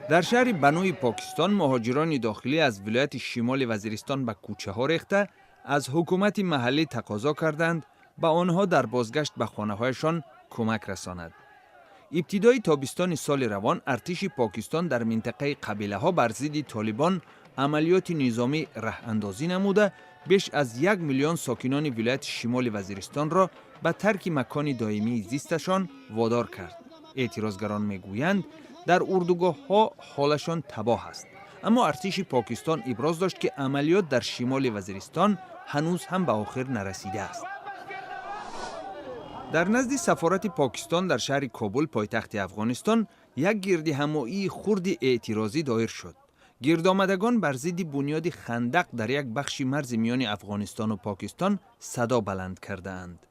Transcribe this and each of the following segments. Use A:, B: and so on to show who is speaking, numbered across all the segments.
A: در شهر بنوی پاکستان مهاجران داخلی از ولایت شمال وزیرستان به کوچه ها ریخته از حکومت محلی تقاضا کردند به آنها در بازگشت به خانه هایشان کمک رساند. ابتدای تابستان سال روان ارتش پاکستان در منطقه قبیله ها بر ضد طالبان عملیات نظامی راه اندازی نموده بیش از 1 میلیون ساکنان ولایت شمال وزیرستان را به ترک مکان دائمی زیستشان وادار کرد. اعتراضگران میگویند در اردوگاه ها حالشان تباه است. اما ارتش پاکستان ابراز داشت که عملیات در شمال وزیرستان هنوز هم به آخر نرسیده است. در نزد سفارت پاکستان در شهر کابل پایتخت افغانستان یک گردهمایی خرد اعتراضی دایر شد. گردآمدگان بر ضد بنیاد خندق در یک بخش مرز میان افغانستان و پاکستان صدا بلند کردند.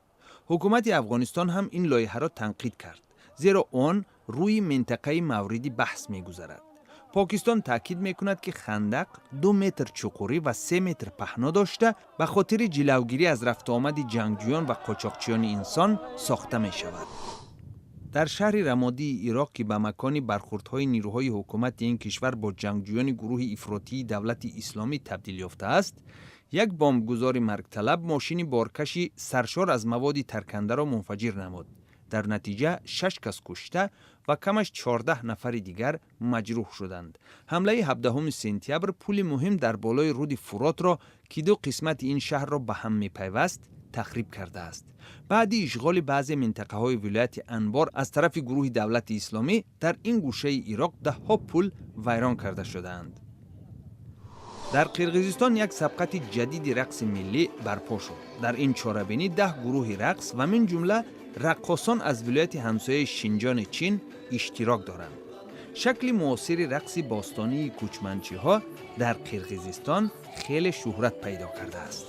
A: حکومت افغانستان هم این لایحه را تنقید کرد، زیرا آن روی منطقه مورد بحث می‌گذرد. پاکستان تاکید می‌کند که خندق 2 متر چقوری و 3 متر پهنا داشته به خاطر جلوگیری از رفت آمد جنگجویان و قاچاقچیان انسان ساخته می‌شود. در شهر رمادی عراق که به مکان برخوردهای نیروهای حکومت این کشور با جنگجویان گروه افراطی دولت اسلامی تبدیل یافته است، یک بمبگذار مرگ طلب ماشین بارکشی سرشار از مواد ترکنده را منفجر نمود. در نتیجه 6 کس کشته و کمش 14 نفر دیگر مجروح شدند. حمله 17 سپتامبر پل مهم در بالای رود فرات را که دو قسمت این شهر را به هم می‌پیوست تخریب کرده است. بعد اشغال بعضی منطقه های ولایت انبار از طرف گروه دولت اسلامی در این گوشه عراق 10 پل ویران کرده شدند. در قرقیزستان یک سبقت جدید رقص ملی برپا شد. در این چاره‌بینی 10 گروه رقص و من جمله رقاصان از ولایت همسایه شینجان چین اشتراک دارند. شکل معاصر رقص باستانی کوچمنچی ها در قرقیزستان خیلی شهرت پیدا کرده است.